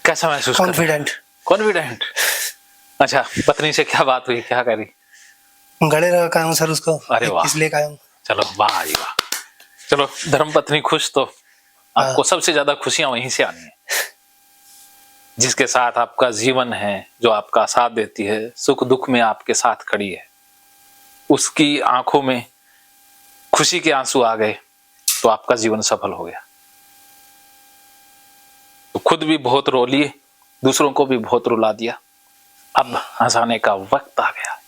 कैसा महसूस कर रहे हैं? कॉन्फिडेंट। कॉन्फिडेंट। अच्छा, पत्नी से क्या बात हुई, क्या करी? गले लगा हूँ सर उसको। अरे वाह। इसलिए कहा हूँ। चलो वाह जी वाह। चलो, धर्मपत्नी खुश तो आपको सबसे ज्यादा खुशियां वहीं से आनी है। जिसके साथ आपका जीवन है, जो आपका साथ देती है, सुख दुख में आपके साथ खड़ी है, उसकी आंखों में खुशी के आंसू आ गए तो आपका जीवन सफल हो गया। तो खुद भी बहुत रो लिए, दूसरों को भी बहुत रुला दिया, अब हंसाने का वक्त आ गया।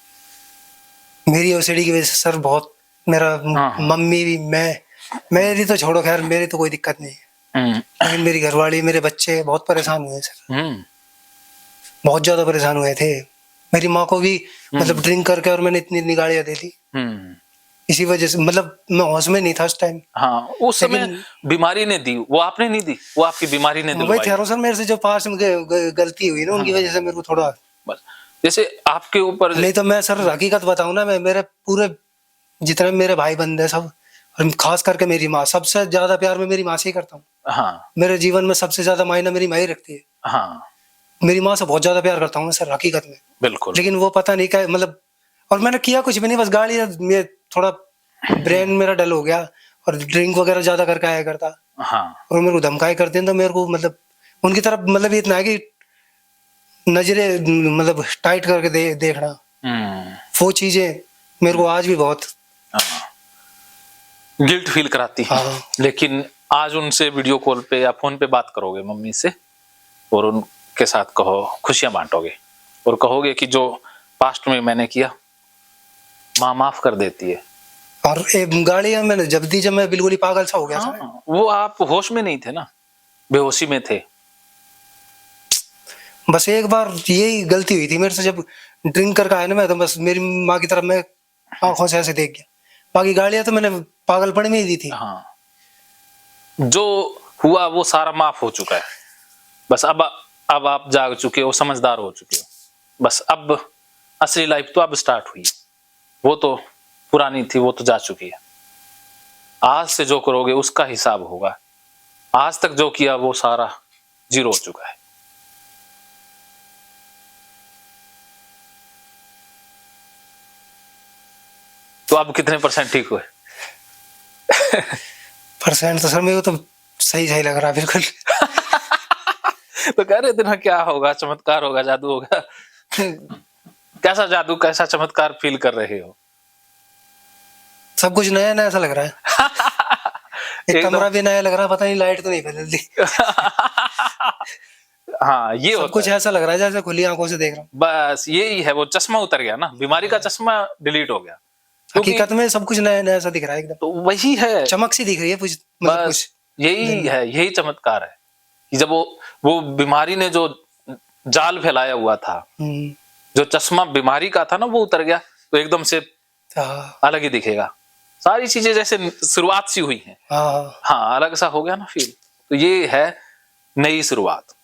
मेरी ओसीडी की वजह से सर बहुत मेरा मम्मी भी मेरी तो छोड़ो, खैर मेरी तो कोई दिक्कत नहीं है, लेकिन मेरी घरवाली मेरे बच्चे बहुत परेशान हुए सर। बहुत ज्यादा परेशान हुए थे। मेरी माँ को भी मतलब ड्रिंक करके और मैंने इतनी गालियां दे दी इसी वजह से। मतलब मैं होश में नहीं था उस टाइम। हाँ, उस समय बीमारी ने दी, वो आपने नहीं दी, वो आपकी बीमारी ने दिलवाई। वही सर, मेरे से जो पास में गलती हुई ना, उनकी वजह से मेरे को थोड़ा बस। जैसे आपके ऊपर नहीं तो मैं सर हकीकत बताऊं ना, मैं मेरे पूरे जितने मेरे भाई बंदे सब, और खास करके मेरी माँ, सबसे ज्यादा प्यार मैं मेरी माँ से ही करता हूँ। हाँ, मेरे जीवन में सबसे ज्यादा मायना मेरी माँ ही रखती है। हाँ, मेरी माँ से बहुत ज्यादा प्यार करता हूँ सर हकीकत में। बिल्कुल। लेकिन वो पता नहीं क्या मतलब, और मैंने किया कुछ भी नहीं, बस गाड़ी में थोड़ा ब्रेन मेरा डल हो गया और ड्रिंक वगैरह ज्यादा करके आया करता। हाँ, और मेरे को धमकाई करते हैं तो मेरे को मतलब उनकी तरफ मतलब इतना है कि नजरे मतलब टाइट करके देखना, वो चीजें मेरे को आज भी बहुत गिल्ट फील कराती है। लेकिन आज उनसे वीडियो कॉल पे या फोन पे बात करोगे मम्मी से, और उनके साथ कहो, खुशियां बांटोगे और कहोगे कि जो पास्ट में मैंने किया माँ माफ कर देती है। और गाड़ियां मैंने जब दी, जब मैं बिल्कुल ही पागल सा हो गया था। वो आप होश में नहीं थे ना, बेहोशी में थे। बस एक बार यही गलती हुई थी मेरे से, जब ड्रिंक करके आया ना मैं, तो बस मेरी माँ की तरफ मैं आंखों से ऐसे देख गया। बाकी गाड़ियां तो मैंने पागलपन में ही दी थी। हाँ, जो हुआ वो सारा माफ हो चुका है। बस अब आप जाग चुके हो, समझदार हो चुके हो। बस अब असली लाइफ तो अब स्टार्ट हुई, वो तो पुरानी थी, वो तो जा चुकी है। आज से जो करोगे उसका हिसाब होगा। आज तक जो किया वो सारा जीरो हो चुका है। तो अब कितने % ठीक हुए? परसेंट तो सर मेरे को तो सही लग रहा है बिल्कुल। तो कह रहे थे ना क्या होगा, चमत्कार होगा, जादू होगा। कैसा जादू, कैसा चमत्कार फील कर रहे हो? सब कुछ नया नया सा लग रहा है। एक कमरा भी नया लग रहा है, पता नहीं लाइट तो नहीं बदलती। हाँ, ये सब कुछ ऐसा लग रहा है जैसे खुली आंखों से देख रहा हूँ। बस यही है, वो चश्मा उतर गया ना, बीमारी का चश्मा डिलीट हो गया। हकीकत में सब कुछ नया नया सा दिख रहा है एकदम। तो वही है, चमक सी दिख रही है कुछ, मतलब कुछ यही है, यही चमत्कार है कि जब वो बीमारी ने जो जाल फैलाया हुआ था, जो चश्मा बीमारी का था ना, वो उतर गया तो एकदम से अलग ही दिखेगा। सारी चीजें जैसे शुरुआत सी हुई हैं। हाँ, अलग सा हो गया ना फील। तो ये है नई शुरुआत।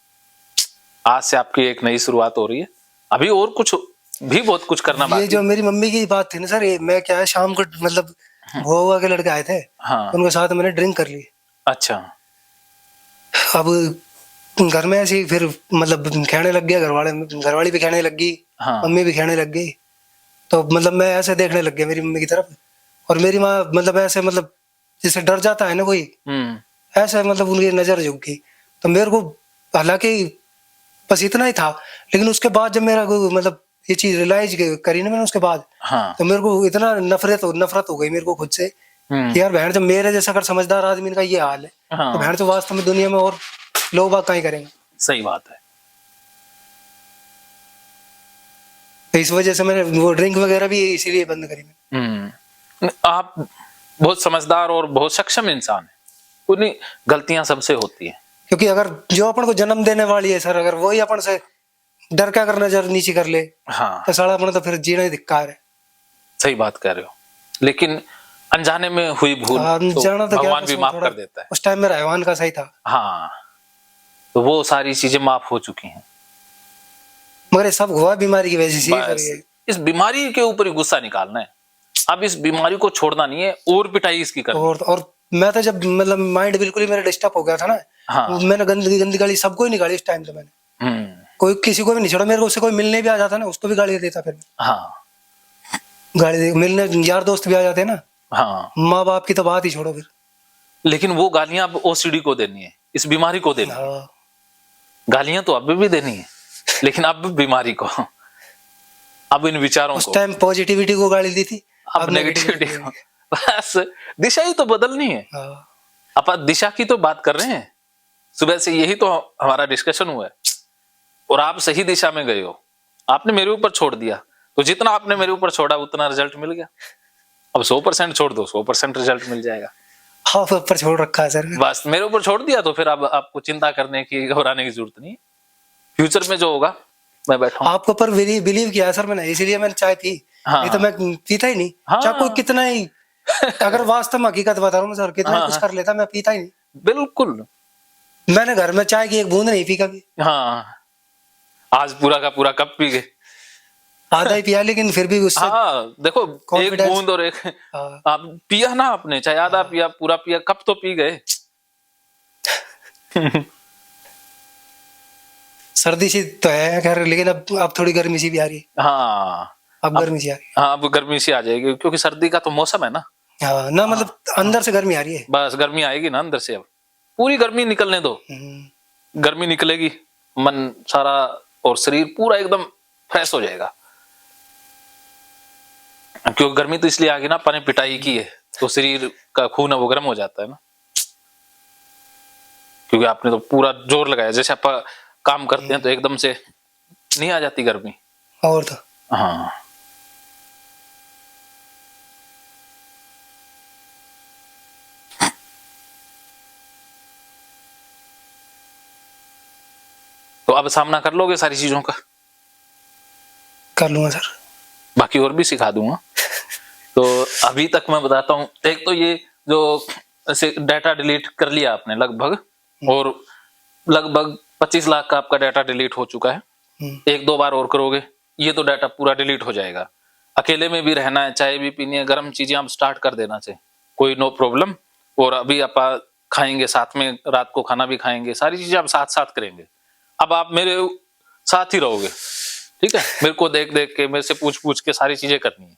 आज से आपकी एक नई शुरुआत हो रही है। अभी और कुछ भी बहुत कुछ करना बाकी। ये जो मेरी मम्मी की बात थी ना सर, मैं क्या है, शाम को मतलब गोवा के लड़के आए थे। हाँ। उनके साथ मैंने ड्रिंक कर ली। अच्छा। अब घर में ऐसे फिर मतलब खेलने लग गया, घरवाली भी खेलने लग गई। हाँ। मम्मी भी खेलने लग गई। तो मतलब मैं ऐसे देखने लग गया मेरी मम्मी की तरफ, और मेरी माँ मतलब ऐसे मतलब जैसे डर जाता है ना कोई, ऐसे मतलब उनकी नजर झुक गई। तो मेरे को हालांकि बस इतना ही था, लेकिन उसके बाद जब मेरा मतलब ये चीज रियलाइज करी ना मैंने उसके बाद, हाँ। तो मेरे को इतना नफरत हो गई मेरे को खुद से कि यार बहन, जब मेरे जैसा अगर समझदार आदमी का ये हाल है, हाँ। तो बहन तो वास्तव में दुनिया में और लोग बात कहीं करेंगे। सही बात है। तो इस वजह से मैंने वो ड्रिंक वगैरह भी इसीलिए बंद करी। आप बहुत समझदार और बहुत सक्षम इंसान है। उन्हीं गलतियां सबसे होती है, क्योंकि अगर जो अपन को जन्म देने वाली है सर, अगर वही अपन से डर क्या कर नजर नीचे कर ले, हाँ। तो साला अपन तो फिर जीना ही धिक्कार है। सही बात कह रहे हो, लेकिन अनजाने में हुई भूल तो भगवान भी माफ कर देता है। उस टाइम मेरा हैवान का सही था। हाँ, तो वो सारी चीजें माफ हो चुकी हैं, मगर सब हुआ बीमारी की वजह से। इस बीमारी के ऊपर ही गुस्सा निकालना है। अब इस बीमारी को छोड़ना नहीं है, और पिटाई इसकी करनी है। और मैं तो जब मतलब माइंड बिल्कुल ही मेरा डिस्टर्ब हो गया था ना, हाँ। मैंने गंदी गाली सबको ही निकाली इस टाइम। तो मैंने कोई किसी को भी नहीं छोड़ा, मेरे को उससे कोई मिलने भी आ जाता ना, उसको भी गाली देता फिर। हाँ गाली दे, मिलने यार दोस्त भी आ जाते हैं ना। हाँ, माँ बाप की तो बात ही छोड़ो फिर। लेकिन वो गालियां अब ओसीडी को देनी है, इस बीमारी को देनी है। हाँ, गालियां तो अब भी देनी है, लेकिन अब बीमारी को, अब इन विचारों उस को। टाइम पॉजिटिविटी को गाली दी थी, अब नेगेटिविटी को। बस दिशा ही तो बदलनी है। हाँ, अपन दिशा की तो बात कर रहे हैं, सुबह से यही तो हमारा डिस्कशन हुआ है। और आप सही दिशा में गए हो, आपने मेरे ऊपर छोड़ दिया, तो जितना आपने मेरे ऊपर छोड़ा उतना रिजल्ट मिल गया। अब 100% छोड़ दो, 100% रिजल्ट मिल जाएगा। हाँ, ऊपर छोड़ रखा है सर। बस मेरे ऊपर छोड़ दिया तो फिर अब आपको चिंता करने की, घबराने की जरूरत नहीं। फ्यूचर में जो होगा, मैं बैठा हूँ। आपके ऊपर बिलीव किया है सर मैंने, इसीलिए मैंने चाय पी। हाँ, नहीं तो मैं पीता ही नहीं। हाँ, चाहे कोई कितना ही, अगर वास्तव में हकीकत बता रहा हूँ सर, कितना हाँ, कुछ कर लेता, मैं पीता ही नहीं। बिल्कुल। मैंने घर में चाय की एक बूंद नहीं पी कभी। हाँ, आज पूरा का पूरा कप पी गए। आधा ही पिया, लेकिन फिर भी उससे हाँ देखो, एक Confidence- बूंद और एक हाँ, आप पिया ना, आपने चाहे आधा पिया पूरा पिया, कप तो पी गए। सर्दी सी तो है खैर, लेकिन अब थोड़ी गर्मी सी भी आ रही है। हाँ, अब गर्मी सी आ रही हाँ अब गर्मी सी आ जाएगी, क्योंकि सर्दी का तो मौसम है ना। है। हाँ ना, मतलब अंदर से गर्मी आ रही है। बस गर्मी आएगी ना अंदर से, अब पूरी गर्मी निकलने दो। गर्मी निकलेगी, मन सारा और शरीर पूरा एकदम फ्रेश हो जाएगा। क्योंकि गर्मी तो इसलिए आ गई ना, अपन ने पिटाई की है, तो शरीर का खून है वो गर्म हो जाता है ना। क्योंकि आपने तो पूरा जोर लगाया, जैसे आप काम करते हैं तो एकदम से नहीं आ जाती गर्मी। और तो हाँ, तो अब सामना कर लोगे सारी चीजों का? कर लूंगा सर। बाकी और भी सिखा दूंगा। तो अभी तक मैं बताता हूँ, एक तो ये जो ऐसे डाटा डिलीट कर लिया आपने लगभग, और लगभग 25 लाख का आपका डाटा डिलीट हो चुका है। एक दो बार और करोगे, ये तो डाटा पूरा डिलीट हो जाएगा। अकेले में भी रहना है, चाय भी पीनी है, गर्म चीजें आप स्टार्ट कर देना चाहिए, कोई नो प्रॉब्लम। और अभी आप खाएंगे साथ में, रात को खाना भी खाएंगे, सारी चीजें आप साथ साथ करेंगे। अब आप मेरे साथ ही रहोगे, ठीक है? मेरे को देख देख के, मेरे से पूछ पूछ के सारी चीजें करनी है,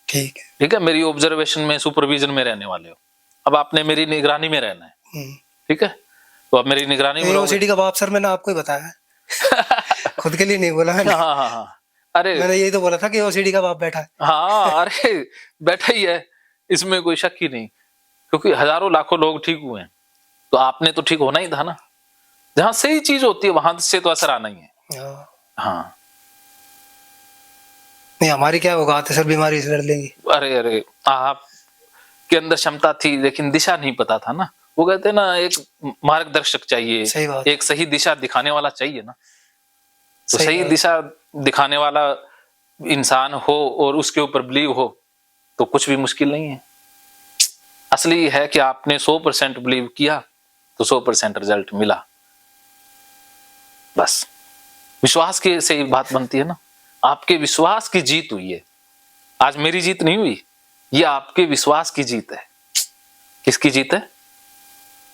ठीक है। ठीक है? मेरी ऑब्जर्वेशन में, सुपरविजन में रहने वाले हो। अब आपने मेरी निगरानी में रहना है, ठीक है? तो अब मेरी निगरानी में ओसीडी का बाप सर मैंने आपको ही बताया है। खुद के लिए नहीं बोला मैंने। हाँ हाँ हाँ, अरे मैंने यही तो बोला था कि ओसीडी का बाप बैठा है। हाँ, अरे बैठा ही है, इसमें कोई शक ही नहीं। क्योंकि हजारों लाखों लोग ठीक हुए हैं, तो आपने तो ठीक होना ही था ना। जहां सही चीज होती है वहां से तो असर आना ही है। हाँ, नहीं हमारी क्या होगा, आते सर बीमारी से लड़ लेंगे। अरे अरे, आप के अंदर क्षमता थी, लेकिन दिशा नहीं पता था ना। वो कहते हैं ना, एक मार्गदर्शक चाहिए, सही बात। एक सही दिशा दिखाने वाला चाहिए ना। तो सही बात। दिशा दिखाने वाला इंसान हो और उसके ऊपर बिलीव हो तो कुछ भी मुश्किल नहीं है। असली है कि आपने 100% बिलीव किया तो 100% रिजल्ट मिला। बस विश्वास के से ही बात बनती है ना। आपके विश्वास की जीत हुई है, आज मेरी जीत नहीं हुई, ये आपके विश्वास की जीत है। किसकी जीत है?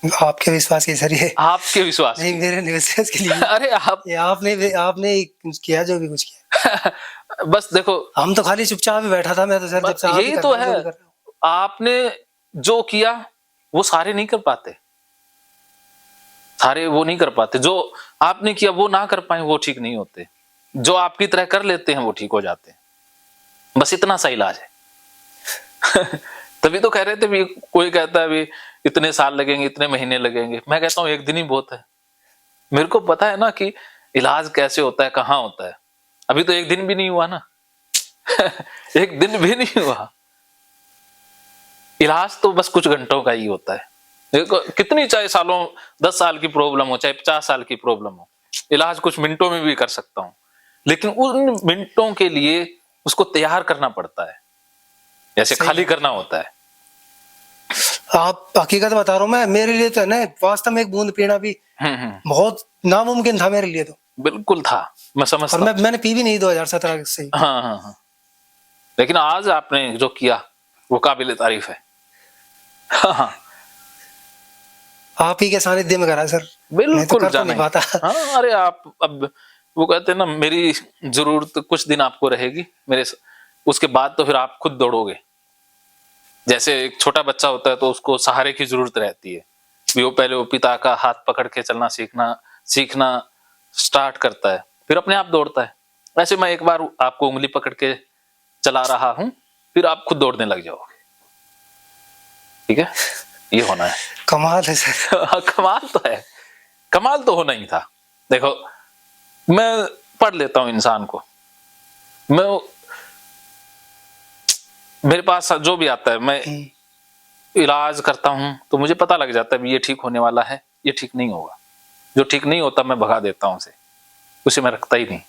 आपके विश्वास की सर, ये आपके विश्वास नहीं, मेरे विश्वास के लिए। अरे आपने किया जो भी कुछ किया। बस देखो, हम तो खाली चुपचाप ही बैठा था मैं तो सर, जब से आप यही तो है, आपने जो किया वो सारे नहीं कर पाते, सारे वो नहीं कर पाते। जो आपने किया वो ना कर पाए वो ठीक नहीं होते, जो आपकी तरह कर लेते हैं वो ठीक हो जाते हैं। बस इतना सा इलाज है। तभी तो कह रहे थे भी, कोई कहता है भी इतने साल लगेंगे, इतने महीने लगेंगे, मैं कहता हूँ एक दिन ही बहुत है। मेरे को पता है ना कि इलाज कैसे होता है, कहाँ होता है। अभी तो एक दिन भी नहीं हुआ ना। एक दिन भी नहीं हुआ। इलाज तो बस कुछ घंटों का ही होता है। देखो कितनी, चाहे सालों 10 साल की प्रॉब्लम हो, चाहे 50 साल की प्रॉब्लम हो, इलाज कुछ मिनटों में भी कर सकता हूँ। लेकिन उन मिनटों के लिए उसको तैयार करना पड़ता है, जैसे खाली करना होता है। आप हकीकत बता रहा हूँ मैं, मेरे लिए तो है ना, वास्तव में एक बूंद पीना भी बहुत नामुमकिन था मेरे लिए तो। बिल्कुल था, मैं समझता हूँ। और मैंने पी भी नहीं 2017 से। हाँ हाँ हाँ, लेकिन आज आपने जो किया वो काबिल तारीफ है। हाँ, आप ही के सानिध्य में करा सर। बिल्कुल कर तो जाना नहीं पाता। हाँ, अरे आप अब वो कहते हैं ना, मेरी जरूरत कुछ दिन आपको रहेगी, उसके बाद तो फिर आप खुद दौड़ोगे। जैसे एक छोटा बच्चा होता है तो उसको सहारे की जरूरत रहती है, वो पहले वो पिता का हाथ पकड़ के चलना सीखना स्टार्ट करता है, फिर अपने आप दौड़ता है। वैसे मैं एक बार आपको उंगली पकड़ के चला रहा हूं, फिर आप खुद दौड़ने लग जाओगे। ठीक है, ये होना है। कमाल है सर। कमाल तो है, कमाल तो होना ही था। देखो, मैं पढ़ लेता हूं इंसान को, मेरे पास जो भी आता है मैं इलाज करता हूं, तो मुझे पता लग जाता है ये ठीक होने वाला है, ये ठीक नहीं होगा। जो ठीक नहीं होता मैं भगा देता हूं उसे मैं रखता ही नहीं,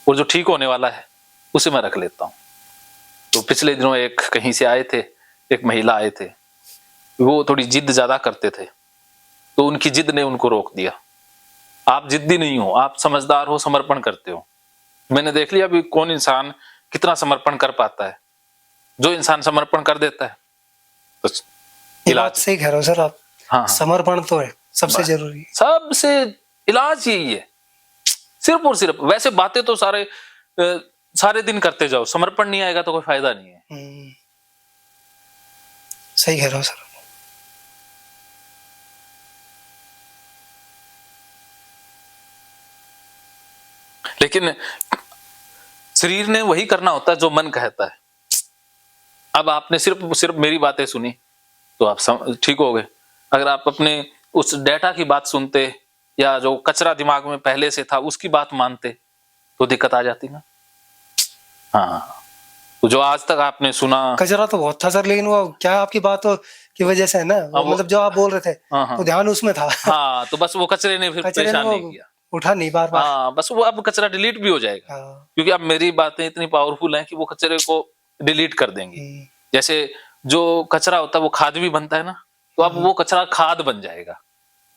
और जो ठीक होने वाला है उसे मैं रख लेता हूं। तो पिछले दिनों एक कहीं से आए थे, एक महिला आए थे, वो थोड़ी जिद ज्यादा करते थे, तो उनकी जिद ने उनको रोक दिया। आप जिद्दी नहीं हो, आप समझदार हो, समर्पण करते हो। मैंने देख लिया अभी कौन इंसान कितना समर्पण कर पाता है। जो इंसान समर्पण कर देता है तो इलाज सही कह रहे हो सर आप। हाँ, समर्पण तो है सबसे जरूरी, सबसे इलाज यही है, सिर्फ और सिर्फ। वैसे बातें तो सारे दिन करते जाओ, समर्पण नहीं आएगा तो कोई फायदा नहीं है। सही कह रहे हो सर। लेकिन शरीर ने वही करना होता है जो मन कहता है। अब आपने सिर्फ मेरी बातें सुनी तो आप ठीक हो गए। अगर आप अपने उस डेटा की बात सुनते या जो कचरा दिमाग में पहले से था उसकी बात मानते तो दिक्कत आ जाती ना। हाँ, तो जो आज तक आपने सुना, कचरा तो बहुत था सर, लेकिन वो क्या आपकी बातों की वजह से है ना, मतलब जो आप बोल रहे थे तो ध्यान उसमें था। हाँ, तो बस वो कचरे ने फिर परेशान नहीं किया, उठा नहीं बार। हाँ, बस वो अब कचरा डिलीट भी हो जाएगा। क्योंकि अब मेरी बातें इतनी पावरफुल हैं कि वो कचरे को डिलीट कर देंगी। जैसे जो कचरा होता है वो खाद भी बनता है ना, तो अब वो कचरा खाद बन जाएगा,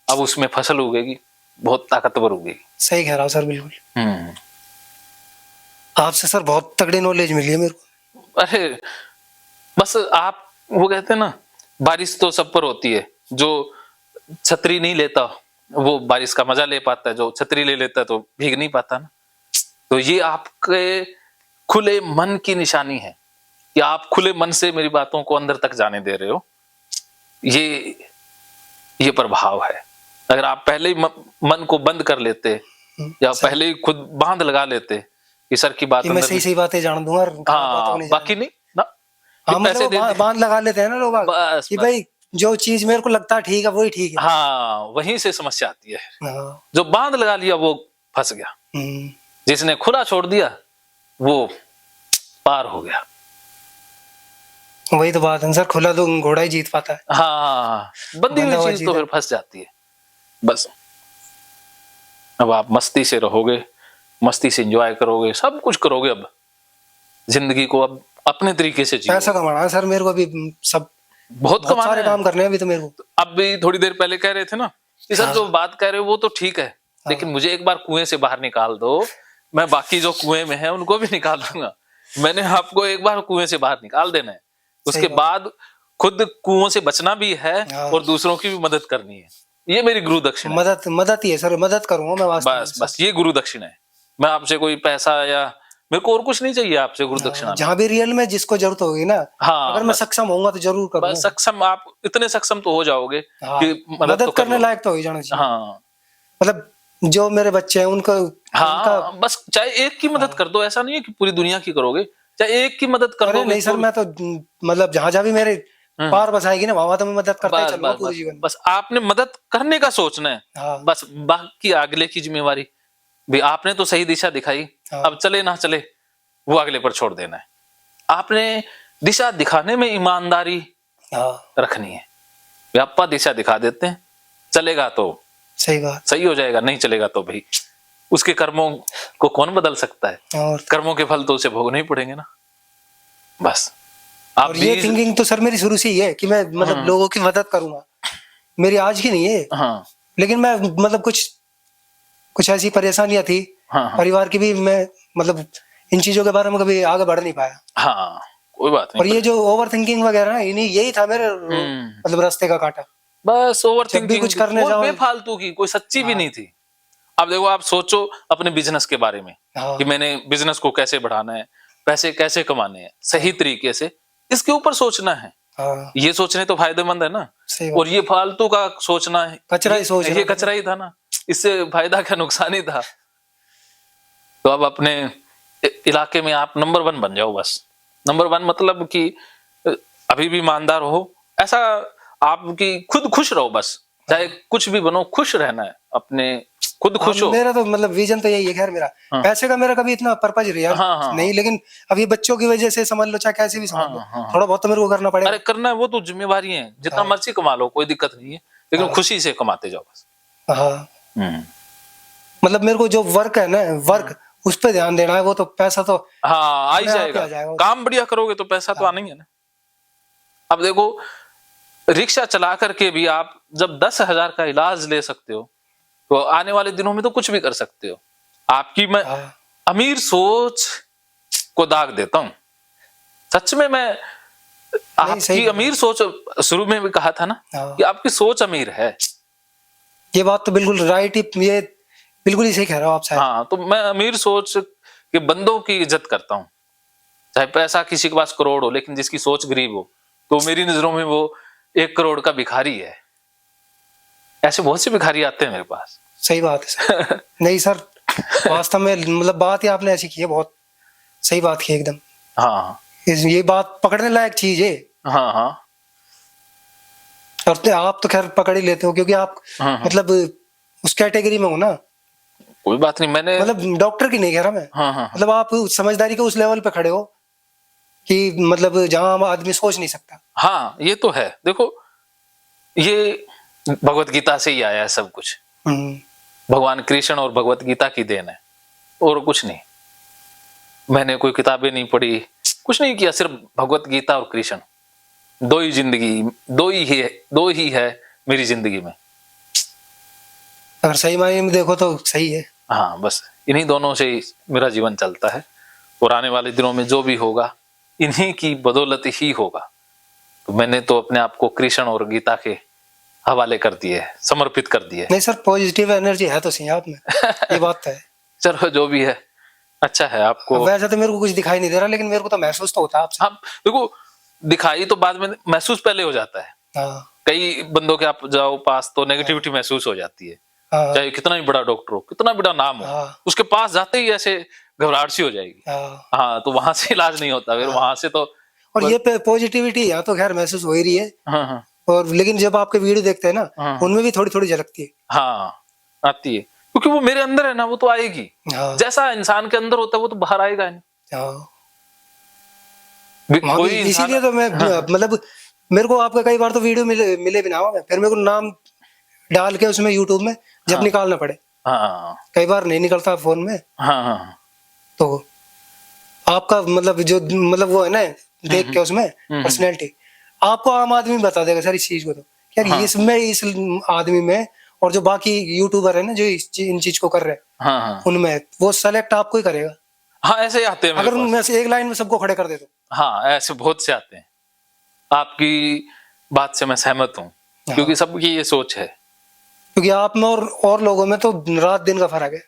अब उसमें फसल उगेगी, बहुत ताकतवर उगेगी। सही कह रहा हूँ सर, बिल्कुल। आपसे सर बहुत तगड़ी नॉलेज मिली है मेरे को। अरे बस आप वो कहते हैं ना, बारिश तो सब पर होती है, जो छतरी नहीं लेता वो बारिश का मजा ले पाता है, जो छतरी ले लेता है तो भीग नहीं पाता ना। तो ये आपके खुले मन की निशानी है कि आप खुले मन से मेरी बातों को अंदर तक जाने दे रहे हो। ये प्रभाव है। अगर आप पहले ही मन को बंद कर लेते या पहले ही खुद बांध लगा लेते कि सर की बात मैं सही बातें जान दूंगा, बाकी नहीं ना, पैसे बांध लगा लेते हैं ना लोग कि भाई जो चीज मेरे को लगता है ठीक है वही ठीक है। हाँ, वहीं से समस्या आती है। जो बांध लगा लिया वो फंस गया, जिसने खुला छोड़ दिया वो पार हो गया। वही तो बात है सर, खुला तो घोड़ा ही जीत पाता है। हाँ, बंदी हुई चीज तो फिर फंस जाती है। बस अब आप मस्ती से रहोगे, मस्ती से एंजॉय करोगे, सब कुछ करोगे। अब जिंदगी को अब अपने तरीके से जियो। पैसा कमाना है सर मेरे को, अभी सब बहुत सारे काम करने हैं अभी तो मेरे को। अब भी थोड़ी देर पहले कह रहे थे ना कि सर जो बात कह रहे हो वो तो ठीक है, लेकिन मुझे एक बार कुएं से बाहर निकाल दो, मैं बाकी जो कुएं में है उनको भी निकाल दूंगा। मैंने आपको एक बार कुएं से बाहर निकाल देना है, उसके बाद खुद कुओं से बचना भी है और दूसरों की भी मदद करनी है। ये मेरी गुरु दक्षिणा। मदद ही है सर, मदद करूंगा मैं वास्तव में। बस ये गुरु दक्षिणा है। मैं आपसे कोई पैसा या मेरे को और कुछ नहीं चाहिए आपसे गुरु दक्षिणा। जहां भी रियल में जिसको जरूरत होगी ना, अगर मैं सक्षम होऊंगा तो जरूर करूंगा। सक्षम, आप इतने सक्षम तो हो जाओगे कि मदद करने लायक तो हो ही जाना चाहिए। हाँ, मतलब जो मेरे बच्चे हैं उनका, हाँ, बस चाहे एक की मदद कर दो, ऐसा नहीं है कि पूरी दुनिया की करोगे, चाहे एक की मदद कर दो। नहीं सर, मैं तो मतलब जहां भी मेरे पार बसाएगी ना वहां तो मैं मदद करता चलूंगा पूरे जीवन। बस आपने मदद करने का सोचना है। बस बाकी अगले की जिम्मेवारी भी, आपने तो सही दिशा दिखाई, अब चले ना चले वो अगले पर छोड़ देना है। आपने दिशा दिखाने में ईमानदारी रखनी है। व्यापा दिशा दिखा देते हैं, चलेगा तो सही बात, सही हो जाएगा, नहीं चलेगा तो भाई उसके कर्मों को कौन बदल सकता है, कर्मों के फल तो उसे भोगने ही पड़ेंगे ना। बस आप और ये थिंकिंग तो सर मेरी शुरू से ही है कि मैं मतलब लोगों की मदद करूंगा, मेरी आज की नहीं है। हाँ, लेकिन मैं मतलब कुछ ऐसी परेशानियां थी परिवार की भी, मैं मतलब इन चीजों के बारे में कभी आगे बढ़ नहीं पाया। हाँ, कोई बात नहीं। और ये जो ओवर थिंकिंग वगैरह ना, यही था मेरे मतलब रास्ते का कांटा। बस ओवर जब भी थिंकिंग कुछ करने और जाओ, बेफालतू की, कोई सच्ची भी नहीं थी। अब देखो, आप सोचो अपने बिजनेस के बारे में हाँ कि मैंने बिजनेस को कैसे बढ़ाना है, पैसे कैसे कमाने हैं सही तरीके से, इसके ऊपर सोचना है। हाँ, ये सोचने तो फायदेमंद है ना। सही और बात, ये फालतू का सोचना है, कचरा ही सोच ये रहा था कचरा ही था ना, इससे फायदा क्या नुकसान ही था। तो अब अपने इलाके में आप नंबर 1 बन जाओ बस। नंबर 1 मतलब कि अभी भी ईमानदार हो, ऐसा आपकी खुद खुश रहो बस, चाहे कुछ भी बनो, खुश रहना है अपने, खुद हाँ। खुश हो। मेरा तो मतलब विजन तो यही है खैर मेरा। हाँ पैसे का मेरा कभी इतना पर्पज रियल हाँ हाँ नहीं, लेकिन अब ये बच्चों की वजह से समझ लो, चाहे कैसे भी समझ हाँ लो, हाँ हाँ। थोड़ा बहुत तो मेरे को करना अरे पड़ेगा। करना है, वो तो जिम्मेवारी है, जितना हाँ मर्जी कमा लो, कोई दिक्कत नहीं है, लेकिन हाँ खुशी से कमाते जाओ बस। हाँ। हम्म। मतलब मेरे को जो वर्क है ना, वर्क उस पर ध्यान देना है, वो तो पैसा तो हाँ, आ ही अपने आप ही जाएगा। आ जाएगा वो तो। काम बढ़िया करोगे तो पैसा तो हाँ आना ही है ना। अब देखो, रिक्शा चला करके भी आप जब 10,000 का इलाज ले सकते हो, तो आने वाले दिनों में तो कुछ भी कर सकते हो। आपकी मैं हाँ। अमीर सोच को दाग देता हूं सच में। मैं नहीं सही आपकी अमीर सोच, शुरू में भी कहा था ना हाँ, कि आपकी सोच अमीर है। ये बात तो बिल्कुल राइट ही, ये बिल्कुल ही सही कह रहे हो आप शायद। हाँ, तो मैं अमीर सोच के बंदों की इज्जत करता हूँ। चाहे पैसा किसी के पास करोड़ हो, लेकिन जिसकी सोच गरीब हो, तो मेरी नजरों में वो 1 करोड़ का भिखारी है। ऐसे बहुत से भिखारी आते हैं मेरे पास। सही बात है सर। नहीं सर, वास्तव में मतलब बात ही आपने ऐसी की है, बहुत सही बात की एकदम। हाँ ये बात पकड़ने लायक चीज है। हाँ हाँ और आप तो खैर पकड़ ही लेते हो, क्योंकि आप हाँ हाँ। मतलब उस कैटेगरी में हो ना। कोई बात नहीं, मैंने मतलब डॉक्टर की नहीं कह रहा मैं, हाँ हाँ हाँ मतलब आप समझदारी के उस लेवल पे खड़े हो कि मतलब जहां आम आदमी सोच नहीं सकता। हाँ, ये तो है। देखो, ये भगवत गीता से ही आया है सब कुछ। हम्म। भगवान कृष्ण और भगवत गीता की देन है, और कुछ नहीं। मैंने कोई किताबें नहीं पढ़ी, कुछ नहीं किया, सिर्फ भगवत गीता और कृष्ण, दो ही जिंदगी, दो ही है मेरी जिंदगी में। अगर सही मायने में देखो तो सही है। हाँ, बस इन्हीं दोनों से ही मेरा जीवन चलता है, और आने वाले दिनों में जो भी होगा इन्हीं की बदौलत ही होगा। तो मैंने तो अपने आप को कृष्ण और गीता के हवाले कर दिए, समर्पित कर दिए। नहीं सर, पॉजिटिव एनर्जी है तो सही आप में, ये बात तो है। चलो, जो भी है अच्छा है आपको। वैसे तो मेरे को कुछ दिखाई नहीं दे रहा, लेकिन मेरे को तो महसूस तो होता है आपसे। हाँ देखो, दिखाई तो बाद में, महसूस पहले हो जाता है। हाँ कई बंदों के आप जाओ पास तो नेगेटिविटी महसूस हो जाती है, हाँ चाहे कितना ही बड़ा डॉक्टर हो, कितना बड़ा नाम हो, हाँ उसके पास जाते ही ऐसे घबराहट सी हो जाएगी। हाँ। हाँ, तो वहां से इलाज नहीं होता, फिर वहां से तो और ये पॉजिटिविटी यहाँ तो खैर महसूस हो ही रही है। हाँ हाँ और लेकिन जब आपके वीडियो देखते हैं ना, हाँ उनमें भी थोड़ी थोड़ी झलकती है। हाँ, आती है, क्योंकि वो मेरे अंदर है ना, वो तो आएगी। हाँ जैसा इंसान के अंदर होता है वो तो बाहर आएगा नहीं। हाँ। कोई इंसान, इसीलिए तो मैं हाँ मतलब मेरे को आपका कई बार तो वीडियो मिले भी ना हो, फिर मेरे को नाम डाल के उसमें यूट्यूब में जब हाँ निकालना पड़े, हाँ कई बार नहीं निकलता फोन में। हाँ हाँ तो आपका मतलब जो मतलब वो है ना, देख के उसमें पर्सनैलिटी आपको आम आदमी बता देगा सर इस चीज को, तो यार हाँ इसमें इस आदमी में और जो बाकी यूट्यूबर है ना जो इन चीज को कर रहे हैं, हाँ हाँ उनमें वो सेलेक्ट आपको ही करेगा। हाँ, ऐसे ही आते हैं मेरे अगर पास। उनमें से एक लाइन में सबको खड़े कर दे तो। हाँ, ऐसे बहुत से आते हैं। आपकी बात से मैं सहमत हूँ, क्योंकि सबकी ये सोच है। क्योंकि आप में और लोगों में तो रात दिन का फर्क है,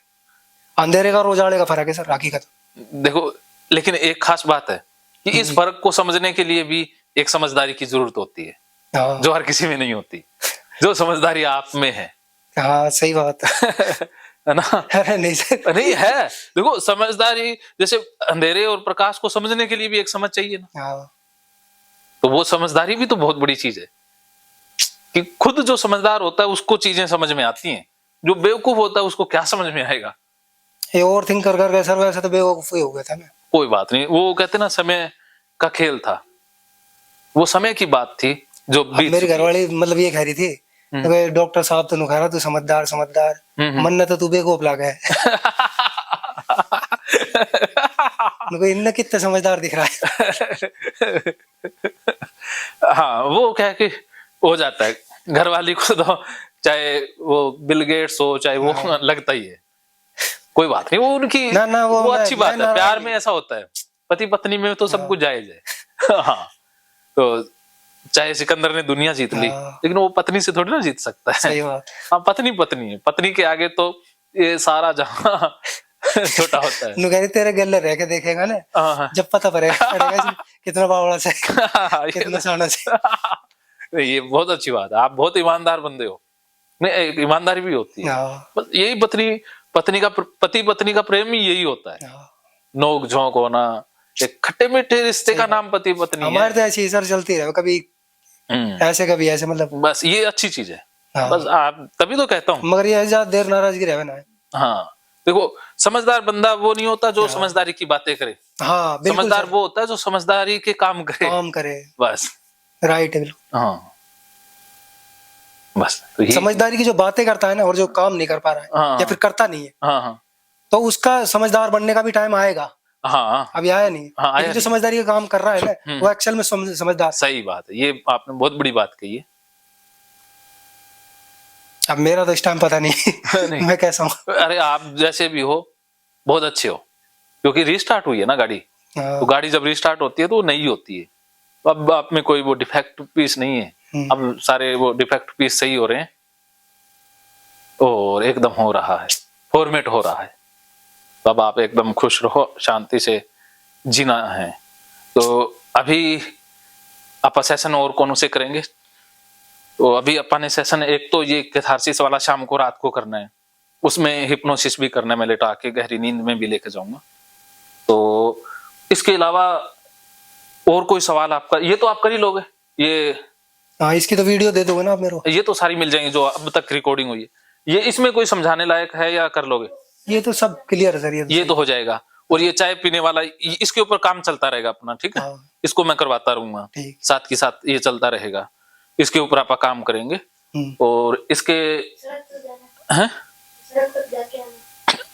अंधेरे का और उजाले का फर्क है सर, हकीकत। देखो, लेकिन एक खास बात है कि इस फर्क को समझने के लिए भी एक समझदारी की जरूरत होती है, हाँ जो हर किसी में नहीं होती, जो समझदारी आप में है। हाँ, सही बात है ना? है। नहीं सर, नहीं है। देखो, समझदारी जैसे अंधेरे और प्रकाश को समझने के लिए भी एक समझ चाहिए ना, हाँ तो वो समझदारी भी तो बहुत बड़ी चीज है कि खुद जो समझदार होता है उसको चीजें समझ में आती हैं, जो बेवकूफ होता है उसको क्या समझ में आएगा। ये ओवर थिंक कर करके सर वैसे तो बेवकूफ ही हो गया था मैं। कोई बात नहीं, वो कहते ना, समय का खेल था, वो समय की बात थी जो अब बीत मेरी चुकी है। घरवाली मतलब ये कह रही थी, तो डॉक्टर साहब तो नुखारा तू समझदार समझदार, मन तो तू बेवकूफ लागा है। इनने कितना समझदार दिख रहा है। हाँ, वो क्या है कि हो जाता है, घरवाली को तो चाहे वो बिल गेट्स हो, चाहे वो लगता ही है। कोई बात नहीं, वो उनकी ना ना वो अच्छी बात है, प्यार नहीं। में ऐसा होता है, पति पत्नी में तो सब कुछ जायज है। हाँ, तो चाहे सिकंदर ने दुनिया जीत ली, लेकिन वो पत्नी से थोड़ी ना जीत सकता है। सही बात। हाँ, पत्नी पत्नी है, पत्नी के आगे तो ये सारा जहां छोटा होता है। नुकहरी तेरे गले रह के देखेगा ना, जब पता पड़ेगा कितना बावड़ा से कितना साना से। ये बहुत अच्छी बात है, आप बहुत ईमानदार बंदे हो। नहीं, ईमानदारी भी होती है, बस यही पत्नी का पति पत्नी का प्रेम ही यही होता है, नोक झोंक होना, एक खट्टे मीठे रिश्ते का नाम पति पत्नी है। हमारे तो ऐसी सर चलती रहे, कभी ऐसे कभी ऐसे, मतलब बस ये अच्छी चीज है। बस आप तभी तो कहता हूँ, मगर ये ज्यादा देर नाराजगी रहे ना। हाँ देखो, समझदार बंदा वो नहीं होता जो समझदारी की बातें करे। हाँ, समझदार वो होता है जो समझदारी के काम करे बस। राइट है, बिल्कुल। हाँ बस तो समझदारी की जो बातें करता है ना, और जो काम नहीं कर पा रहा है या फिर करता नहीं है, तो उसका समझदार बनने का भी टाइम आएगा। अभी आया नहीं। लेकिन जो समझदारी का काम कर रहा है ना, वो एक्चुअल में समझदार। सही बात है, ये आपने बहुत बड़ी बात कही है। अब मेरा तो इस टाइम पता नहीं, मैं कैसा हूँ। अरे आप जैसे भी हो बहुत अच्छे हो, क्योंकि रिस्टार्ट हुई है ना गाड़ी। तो गाड़ी जब रिस्टार्ट होती है तो वो नई होती है, तो अब आप में कोई वो डिफेक्ट पीस नहीं है, अब सारे वो डिफेक्ट पीस सही हो रहे हैं और एकदम हो रहा है, फॉर्मेट हो रहा है। तो अब आप एकदम खुश रहो, शांति से जीना है। तो अभी आप सेशन और कौन से करेंगे? तो अभी अपन ने सेशन एक तो ये कैथारसिस वाला शाम को रात को करना है, उसमें हिप्नोसिस भी करना है, मैं लेटा के गहरी नींद में भी लेके जाऊंगा। तो इसके अलावा और कोई सवाल आपका? ये तो आप कर ही लोगे ये? हाँ, इसकी तो वीडियो दे दोगे ना आप मेरे को? ये तो सारी मिल जाएंगी जो अब तक रिकॉर्डिंग हुई है। ये इसमें कोई समझाने लायक है या कर लोगे? ये तो सब क्लियर है सर। ये तो हो जाएगा। और ये चाय पीने वाला, इसके ऊपर काम चलता रहेगा अपना, ठीक है? इसको मैं करवाता रहूंगा, साथ के साथ ये चलता रहेगा, इसके ऊपर आप काम करेंगे। और इसके हैं,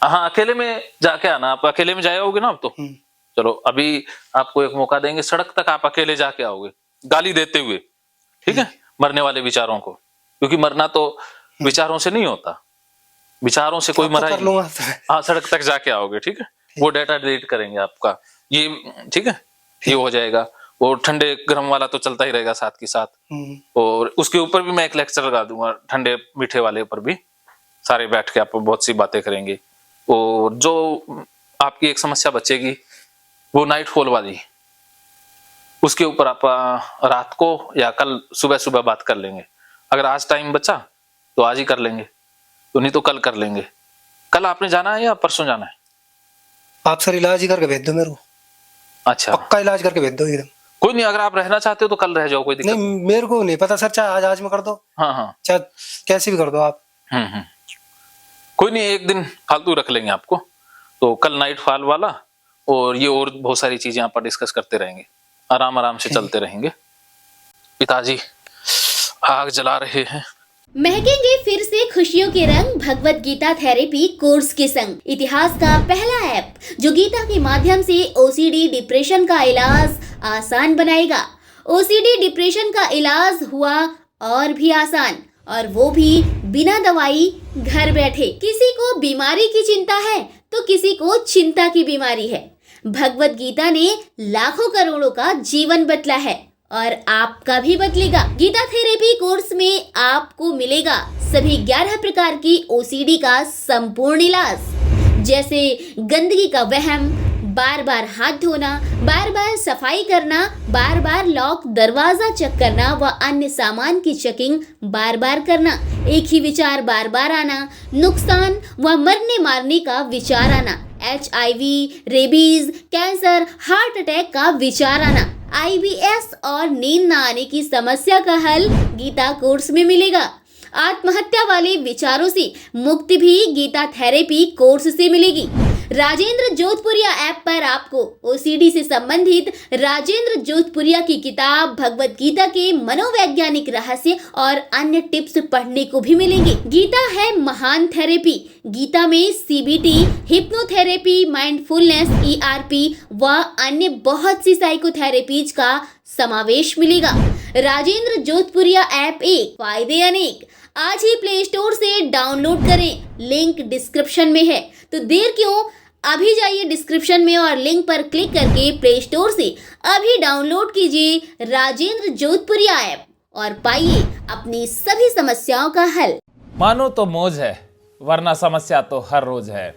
हाँ अकेले में जाके आना, आप अकेले में जाए आओगे ना अब तो। चलो अभी आपको एक मौका देंगे, सड़क तक आप अकेले जाके आओगे, गाली देते हुए, ठीक है? मरने वाले विचारों को, क्योंकि मरना तो विचारों से नहीं होता, विचारों से कोई मरा ही। हाँ, सड़क तक जाके आओगे, ठीक है? वो डाटा डिलीट करेंगे आपका, ये ठीक है, ये हो जाएगा। और ठंडे गर्म वाला तो चलता ही रहेगा साथ के साथ। और उसके ऊपर भी मैं एक लेक्चर लगा दूंगा, ठंडे मीठे वाले ऊपर भी सारे बैठ के आप बहुत सी बातें करेंगे। और जो आपकी एक समस्या बचेगी वो नाइट फॉल वाली, उसके ऊपर आप रात को या कल सुबह सुबह बात कर लेंगे। अगर आज टाइम बचा तो आज ही कर लेंगे, तो नहीं तो कल कर लेंगे। कल आपने जाना है या परसों जाना है? आप सर इलाज ही करके भेज दो मेरे को। अच्छा, पक्का इलाज करके भेज दो एकदम। कोई नहीं, अगर आप रहना चाहते हो तो कल रह जाओ, कोई दिक्कत नहीं। मेरे को नहीं पता सर, चाहे आज में कर दो, हाँ चाहे कैसे भी कर दो आप। कोई नहीं, एक दिन फालतू रख लेंगे आपको। तो कल नाइट फॉल वाला और ये और बहुत सारी चीजें आप डिस्कस करते रहेंगे, आराम आराम से चलते रहेंगे। पिताजी आग जला रहे हैं। महकेंगे फिर से खुशियों के रंग भगवत गीता थेरेपी कोर्स के संग। इतिहास का पहला ऐप जो गीता के माध्यम से ओसीडी डिप्रेशन का इलाज आसान बनाएगा। ओसीडी डिप्रेशन का इलाज हुआ और भी आसान, और वो भी बिना दवाई, घर बैठे। किसी को बीमारी की चिंता है तो किसी को चिंता की बीमारी है। भगवत गीता ने लाखों करोड़ों का जीवन बदला है और आपका भी बदलेगा। गीता थेरेपी कोर्स में आपको मिलेगा सभी 11 प्रकार की ओसीडी का संपूर्ण इलाज, जैसे गंदगी का वहम, बार बार हाथ धोना, बार बार सफाई करना, बार बार लॉक दरवाजा चेक करना व अन्य सामान की चेकिंग बार बार करना, एक ही विचार बार बार आना, नुकसान व मरने मारने का विचार आना, HIV, rabies, cancer, heart attack का विचार आना, IBS और नींद न आने की समस्या का हल गीता कोर्स में मिलेगा। आत्महत्या वाले विचारों से मुक्ति भी गीता थेरेपी कोर्स से मिलेगी। राजेंद्र जोधपुरिया ऐप पर आपको ओसीडी से संबंधित राजेंद्र जोधपुरिया की किताब भगवत गीता के मनोवैज्ञानिक रहस्य और अन्य टिप्स पढ़ने को भी मिलेंगे। गीता है महान थेरेपी। गीता में CBT, हिप्नोथेरेपी, माइंडफुलनेस, ERP व अन्य बहुत सी साइकोथेरेपीज का समावेश मिलेगा। राजेंद्र जोधपुरिया ऐप एक, फायदे अनेक। आज ही प्ले स्टोर से डाउनलोड करें, लिंक डिस्क्रिप्शन में है। तो देर क्यों, अभी जाइए डिस्क्रिप्शन में और लिंक पर क्लिक करके प्ले स्टोर से अभी डाउनलोड कीजिए राजेंद्र जोधपुरिया ऐप और पाइए अपनी सभी समस्याओं का हल। मानो तो मौज है, वरना समस्या तो हर रोज है।